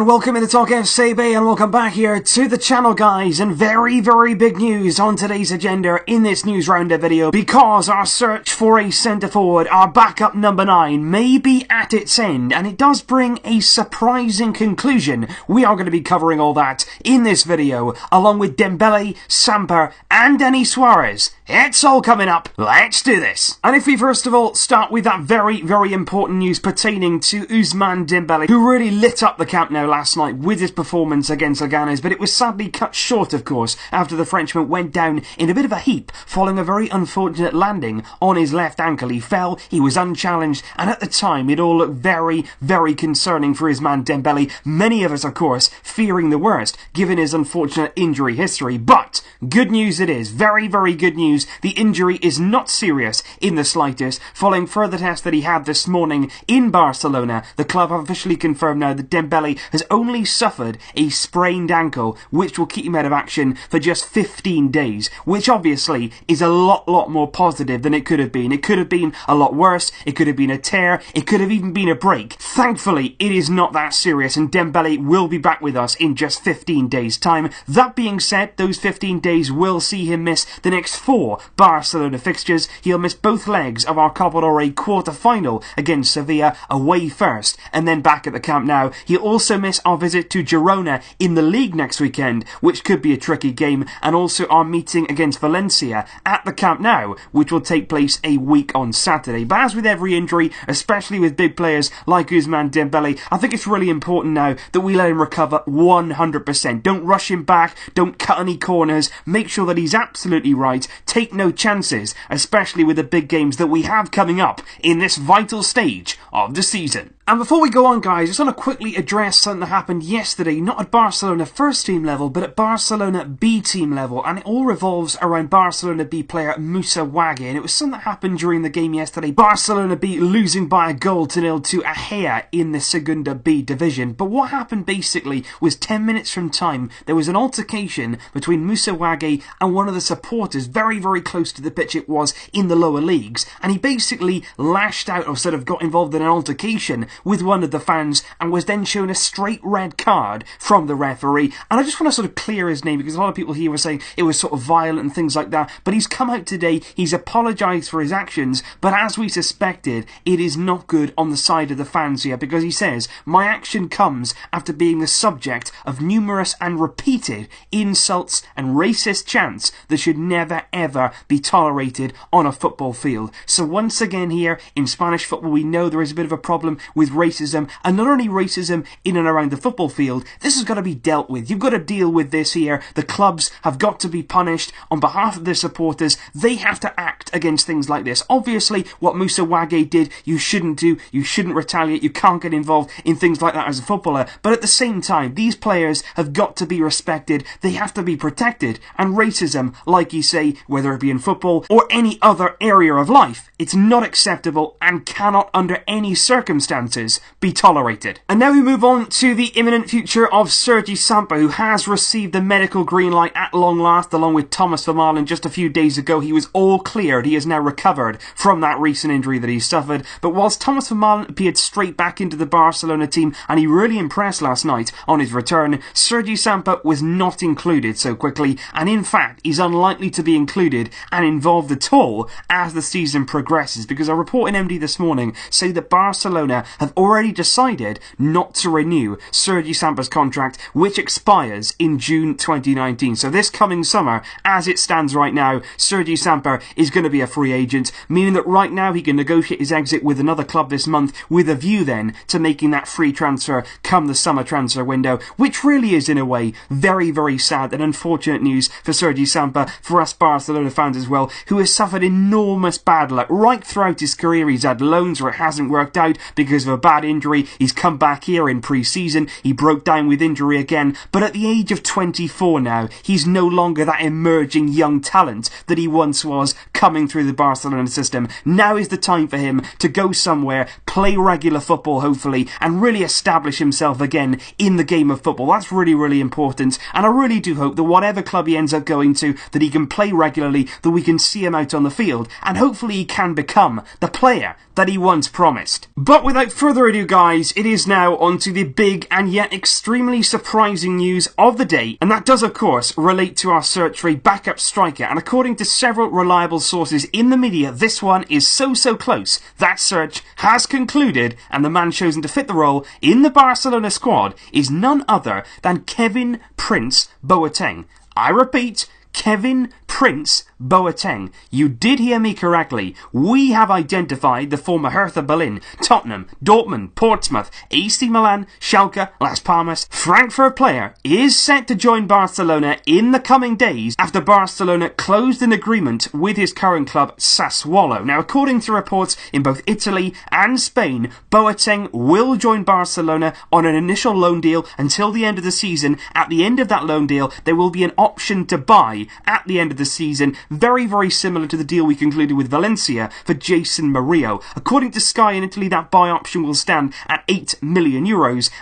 and welcome into Talk FCB and welcome back here to the channel, guys, and very big news on today's agenda in this news roundup video, because our search for a centre forward, our backup number 9, may be at its end, and it does bring a surprising conclusion. We are going to be covering all that in this video, along with Dembele, Samper and Denis Suarez. It's all coming up. Let's do this. And if we first of all start with that very important news pertaining to Ousmane Dembele, who really lit up the Camp Nou last night with his performance against Leganés, but it was sadly cut short, of course, after the Frenchman went down in a bit of a heap following a very unfortunate landing on his left ankle. He fell, he was unchallenged, and at the time it all looked very concerning for Ousmane Dembele. Many of us, of course, fearing the worst, given his unfortunate injury history. But good news it is, very good news. The injury is not serious in the slightest. Following further tests that he had this morning in Barcelona, the club have officially confirmed now that Dembele has only suffered a sprained ankle, which will keep him out of action for just 15 days, which obviously is a lot more positive than it could have been. It could have been a lot worse, it could have been a tear, it could have even been a break. Thankfully, it is not that serious, and Dembele will be back with us in just 15 days' time. That being said, those 15 days will see him miss the next 4 Barcelona fixtures. He'll miss both legs of our Copa del Rey quarter-final against Sevilla away first, and then back at the Camp Nou. He'll also miss our visit to Girona in the league next weekend, which could be a tricky game, and also our meeting against Valencia at the Camp Nou, which will take place a week on Saturday. But as with every injury, especially with big players like Ousmane Dembele, I think it's really important now that we let him recover 100%. Don't rush him back, don't cut any corners, make sure that he's absolutely right, take no chances, especially with the big games that we have coming up in this vital stage of the season. And before we go on, guys, I just want to quickly address something that happened yesterday, not at Barcelona first team level, but at Barcelona B team level, and it all revolves around Barcelona B player Moussa Wagué, and it was something that happened during the game yesterday. Barcelona B losing by a goal to 0 to Ahea in the Segunda B division. But what happened basically was 10 minutes from time, there was an altercation between Moussa Wagué and one of the supporters, very close to the pitch it was in the lower leagues, and he basically lashed out, or sort of got involved in an altercation with one of the fans, and was then shown a straight red card from the referee. And I just want to sort of clear his name, because a lot of people here were saying it was sort of violent and things like that, but he's come out today, he's apologised for his actions, but as we suspected, it is not good on the side of the fans here, because he says, my action comes after being the subject of numerous and repeated insults and racist chants that should never ever be tolerated on a football field. So once again here, in Spanish football, we know there is a bit of a problem with racism, and not only racism in and around the football field, this has got to be dealt with. You've got to deal with this here. The clubs have got to be punished on behalf of their supporters. They have to act against things like this. Obviously, what Moussa Wagué did, you shouldn't do. You shouldn't retaliate. You can't get involved in things like that as a footballer. But at the same time, these players have got to be respected. They have to be protected. And racism, like you say, whether it be in football or any other area of life, it's not acceptable and cannot under any circumstances be tolerated. And now we move on to the imminent future of Sergi Samper, who has received the medical green light at long last, along with Thomas Vermaelen. Just a few days ago, he was all cleared. He has now recovered from that recent injury that he suffered. But whilst Thomas Vermaelen appeared straight back into the Barcelona team, and he really impressed last night on his return, Sergi Samper was not included so quickly, and in fact, he's unlikely to be included and involved at all as the season progresses, because a report in MD this morning say that Barcelona have already decided not to renew Sergi Samper's contract, which expires in June 2019. So this coming summer, as it stands right now, Sergi Samper is going to be a free agent, meaning that right now he can negotiate his exit with another club this month, with a view then to making that free transfer come the summer transfer window, which really is in a way very sad and unfortunate news for Sergi Samper, for us Barcelona fans as well, who has suffered enormous bad luck right throughout his career. He's had loans where it hasn't worked out because of a bad injury. He's come back here in pre-season, he broke down with injury again, but at the age of 24 now, he's no longer that emerging young talent that he once was coming through the Barcelona system. Now is the time for him to go somewhere, play regular football hopefully, and really establish himself again in the game of football. That's really important, and I really do hope that whatever club he ends up going to, that he can play regularly, that we can see him out on the field, and hopefully he can become the player that he once promised. But without further ado guys, it is now on to the big and yet extremely surprising news of the day, and that does of course relate to our search for a backup striker, and according to several reliable sources in the media, this one is so close. That search has concluded, and the man chosen to fit the role in the Barcelona squad is none other than Kevin Prince Boateng. I repeat, Kevin Prince Boateng. You did hear me correctly. We have identified the former Hertha Berlin, Tottenham, Dortmund, Portsmouth, AC Milan, Schalke, Las Palmas, Frankfurt player is set to join Barcelona in the coming days after Barcelona closed an agreement with his current club Sassuolo. Now, according to reports in both Italy and Spain, Boateng will join Barcelona on an initial loan deal until the end of the season. At the end of that loan deal, there will be an option to buy at the end of the season, very similar to the deal we concluded with Valencia for Jason Murillo. According to Sky in Italy, that buy option will stand at €8 million,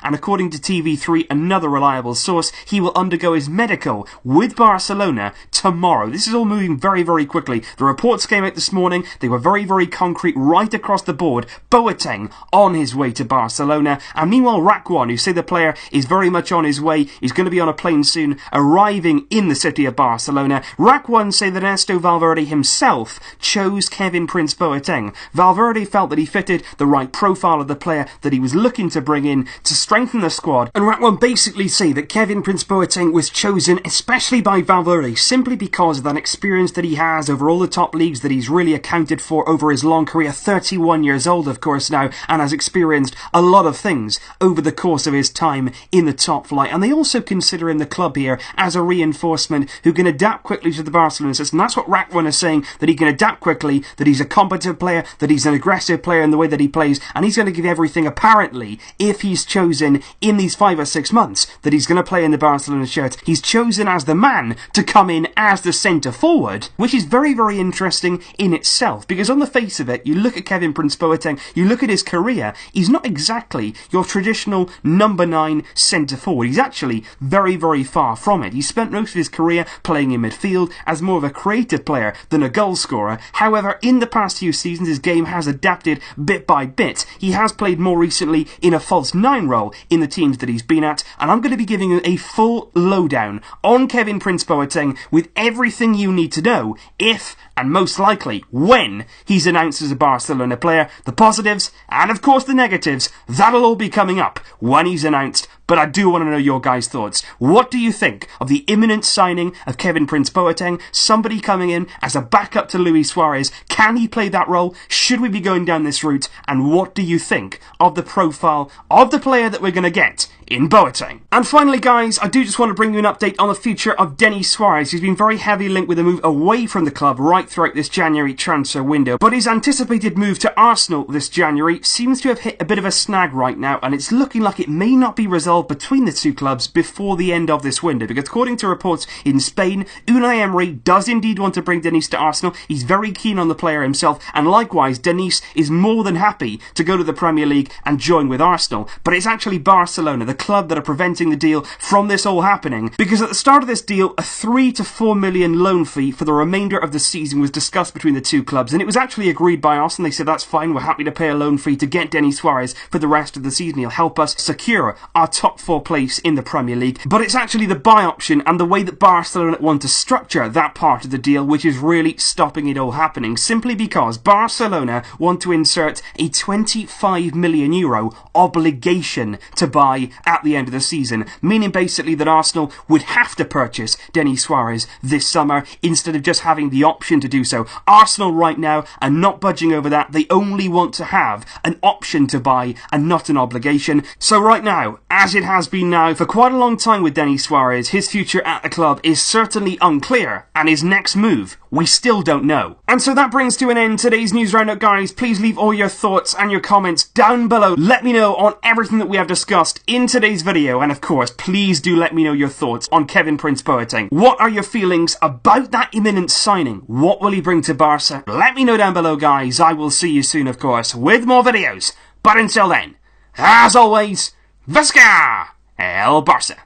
and according to TV3, another reliable source, he will undergo his medical with Barcelona tomorrow. This is all moving very quickly. The reports came out this morning. They were very concrete right across the board. Boateng on his way to Barcelona, and meanwhile Rakwan, who say the player is very much on his way, is going to be on a plane soon, arriving in the city of Barcelona. Rakwan say that Ernesto Valverde himself chose Kevin Prince Boateng. Valverde felt that he fitted the right profile of the player that he was looking to bring in to strengthen the squad, and Rakwan basically say that Kevin Prince Boateng was chosen especially by Valverde simply because of that experience that he has over all the top leagues that he's really accounted for over his long career. 31 years old of course now, and has experienced a lot of things over the course of his time in the top flight, and they also consider him the club here as a reinforcement who can adapt quickly to the Barcelona system. That's what Rakwan is saying, that he can adapt quickly, that he's a competent player, that he's an aggressive player in the way that he plays, and he's going to give everything apparently if he's chosen in these 5 or 6 months that he's going to play in the Barcelona shirt. He's chosen as the man to come in as the centre forward, which is very interesting in itself, because on the face of it, you look at Kevin Prince Boateng, you look at his career, he's not exactly your traditional number 9 centre forward. He's actually very far from it. He spent most of his career playing in midfield as more of a creative player than a goal scorer. However, in the past few seasons, his game has adapted bit by bit. He has played more recently in a false 9 role in the teams that he's been at, and I'm going to be giving you a full lowdown on Kevin Prince Boateng with everything you need to know if, and most likely when, he's announced as a Barcelona player. The positives and of course the negatives, that'll all be coming up when he's announced. But I do want to know your guys' thoughts. What do you think of the imminent signing of Kevin Prince Boateng? Somebody coming in as a backup to Luis Suarez. Can he play that role? Should we be going down this route? And what do you think of the profile of the player that we're going to get in Boateng? And finally guys, I do just want to bring you an update on the future of Denis Suarez. He's been very heavily linked with a move away from the club right throughout this January transfer window, but his anticipated move to Arsenal this January seems to have hit a bit of a snag right now, and it's looking like it may not be resolved between the two clubs before the end of this window, because according to reports in Spain, Unai Emery does indeed want to bring Denis to Arsenal. He's very keen on the player himself, and likewise Denis is more than happy to go to the Premier League and join with Arsenal. But it's actually Barcelona, the club, that are preventing the deal from this all happening, because at the start of this deal, a 3 to 4 million loan fee for the remainder of the season was discussed between the two clubs, and it was actually agreed by us, and they said that's fine, we're happy to pay a loan fee to get Denis Suarez for the rest of the season. He'll help us secure our top 4 place in the Premier League. But it's actually the buy option and the way that Barcelona want to structure that part of the deal which is really stopping it all happening, simply because Barcelona want to insert a €25 million obligation to buy at the end of the season, meaning basically that Arsenal would have to purchase Denis Suarez this summer instead of just having the option to do so. Arsenal right now are not budging over that. They only want to have an option to buy and not an obligation. So right now, as it has been now for quite a long time with Denis Suarez, his future at the club is certainly unclear, and his next move we still don't know. And so that brings to an end today's news roundup, guys. Please leave all your thoughts and your comments down below. Let me know on everything that we have discussed in today's video, and of course, please do let me know your thoughts on Kevin Prince Boateng. What are your feelings about that imminent signing? What will he bring to Barca? Let me know down below, guys. I will see you soon, of course, with more videos. But until then, as always, Visca El Barça.